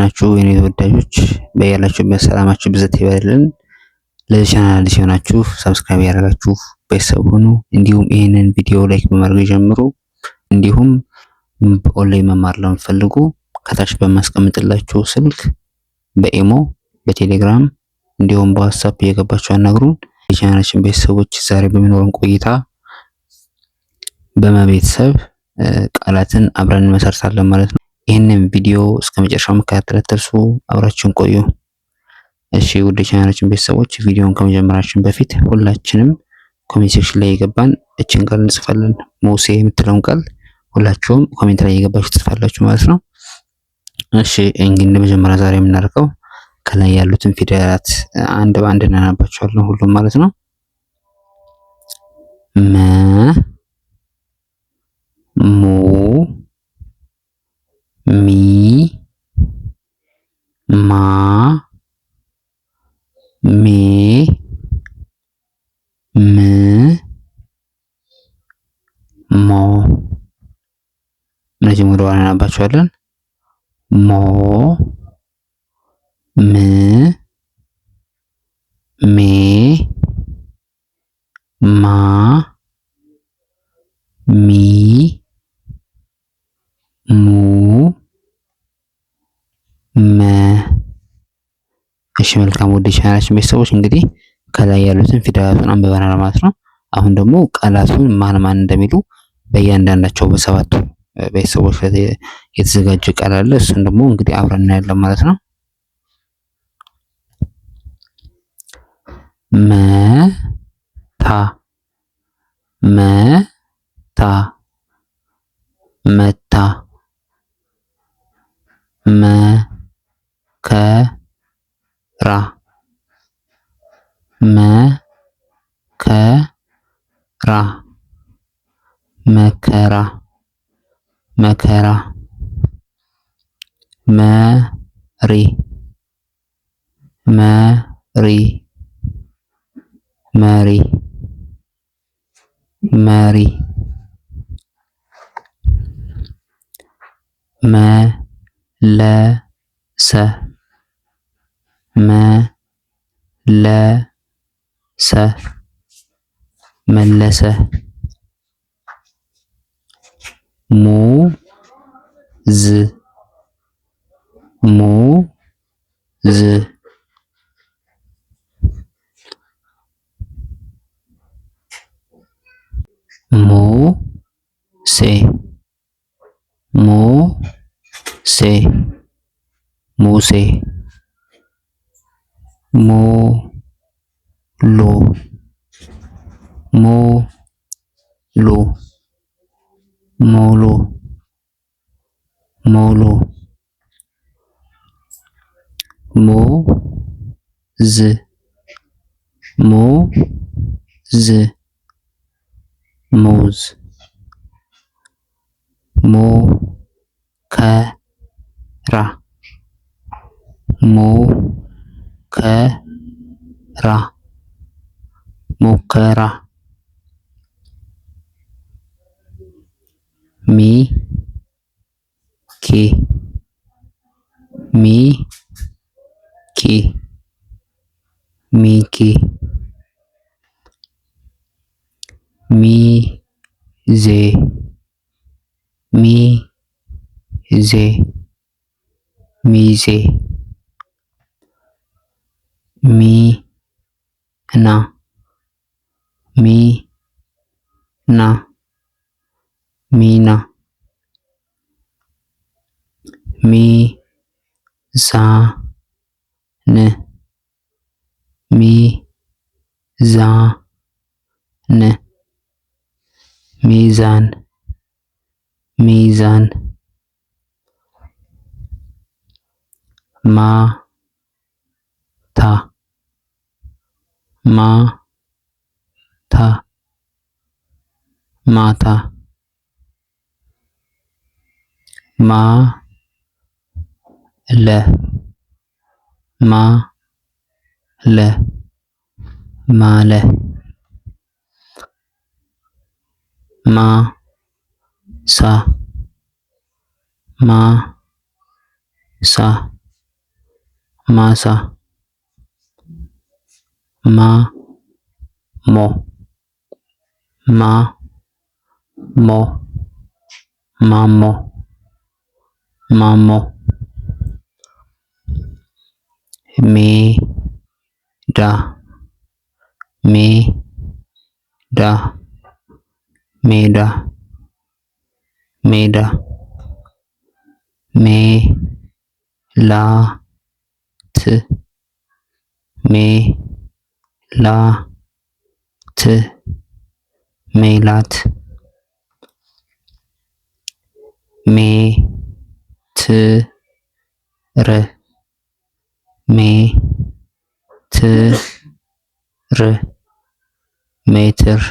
ናችሁ የኔ ተወዳጆች? በያላችሁበት ሰላማችሁ ብዘት ይበልልን። ለዚህ ቻናል አዲስ የሆናችሁ ሰብስክራይብ ያደረጋችሁ ቤተሰብ ሁኑ። እንዲሁም ይህንን ቪዲዮ ላይክ በማድረግ ጀምሩ። እንዲሁም በኦንላይን መማር ለምትፈልጉ ከታች በማስቀምጥላችሁ ስልክ በኢሞ፣ በቴሌግራም እንዲሁም በዋትስአፕ እየገባችሁ አናግሩን። የቻናላችን ቤተሰቦች ዛሬ በሚኖረን ቆይታ በመቤተሰብ ቃላትን አብረን እንመሰርታለን ማለት ነው። ይህንን ቪዲዮ እስከ መጨረሻው መከታተል አትርሱ። አብራችሁን ቆዩ። እሺ ውድ ቻናላችን ቤተሰቦች ቪዲዮውን ከመጀመራችን በፊት ሁላችንም ኮሜንት ሴክሽን ላይ የገባን እችን ቃል እንጽፋለን። ሙሴ የምትለውን ቃል ሁላችሁም ኮሜንት ላይ የገባችሁ ትጽፋላችሁ ማለት ነው። እሺ እንግዲህ እንደመጀመሪያ ዛሬ የምናደርገው ከላይ ያሉትን ፊደላት አንድ በአንድ እናነባቸዋለን ሁሉም ማለት ነው። መ ሙ ሚ ማ ሜ ም ሞ። እነዚህም ወደ ኋላ እናነባቸዋለን። ሞ ም ሜ ማ ሚ ሙ መ። እሺ መልካም ውድ ቻናላችን ቤተሰቦች እንግዲህ ከላይ ያሉትን ፊደላቱን አንብበናል ማለት ነው። አሁን ደግሞ ቃላቱን ማን ማን እንደሚሉ በእያንዳንዳቸው በሰባቱ ቤተሰቦች የተዘጋጀ ቃል አለ። እሱን ደግሞ እንግዲህ አብረን እናያለን ማለት ነው። መታ መታ መታ መከራ መከራ መከራ መከራ መሪ መሪ መሪ መሪ መለሰ መለሰ መለሰ ሙዝ ሙዝ ሙሴ ሙሴ ሙሴ ሙሉ ሙሉ ሙሉ ሙሉ ሙዝ ሙዝ ሙዝ ሙከራ ሙከራ ሙከራ ሚኪ ሚኪ ሚኪ ሚዜ ሚዜ ሚዜ ሚና ሚና ሚና ሚዛን ሚዛን ሚዛን ሚዛን ማታ ማታ ማታ ማለ ማለ ማለ ማሳ ማሳ ማሳ ማ ሞ ማ ሞ ማሞ ማሞ ሜዳ ሜዳ ሜዳ ሜዳ ሜላት ሜላት ሜላት ሜትር ሜትር ሜትር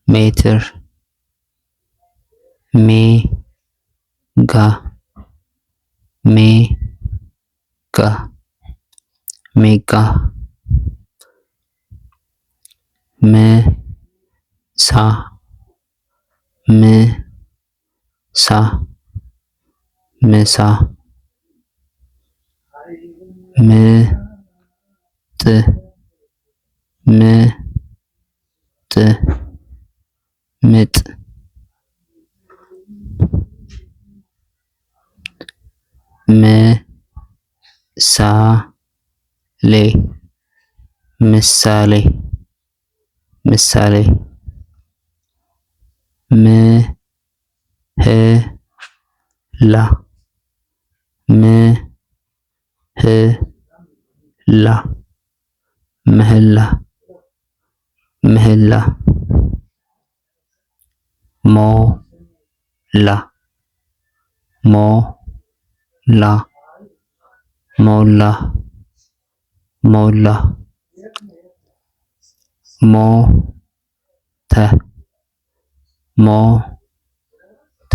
ሜትር ሜጋ ሜጋ ሜጋ ምሳ ምሳ ምሳ ምጥ ምጥ ምጥ ምሳሌ ምሳሌ ምሳሌ ምህላ ምህላ ምህላ ምህላ ሞላ ሞላ ሞላ ሞላ ሞተ ሞተ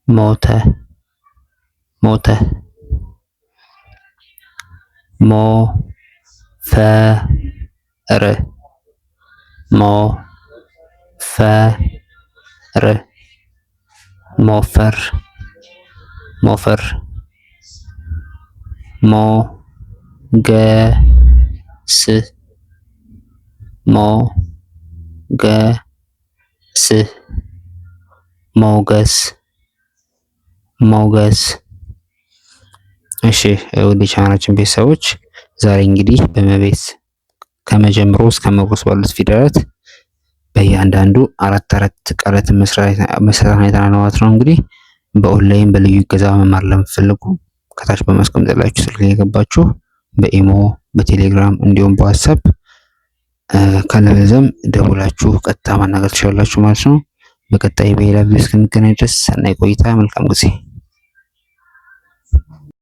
ሞተ ሞተ ሞፈር ሞፈር ሞፈር ሞፈር ሞገስ ሞገስ ሞገስ ሞገስ። እሺ ውድ ቻናላችን ቤተሰቦች ዛሬ እንግዲህ በመቤት ከመጀመሩ እስከ መጎስ ባሉት ፊደላት በእያንዳንዱ አራት ቃላትን መስራት አይተናል ማለት ነው። እንግዲህ በኦንላይን በልዩ እገዛ መማር ለምትፈልጉ ከታች በማስቀመጥላችሁ ስልክ ላይ የገባችሁ በኢሞ በቴሌግራም እንዲሁም በዋትስአፕ ካለበለዚያም ደውላችሁ ቀጥታ ማናገር ትችላላችሁ ማለት ነው። በቀጣይ በሌላ ቪዲዮ እስክንገናኝ ድረስ ሰናይ ቆይታ፣ መልካም ጊዜ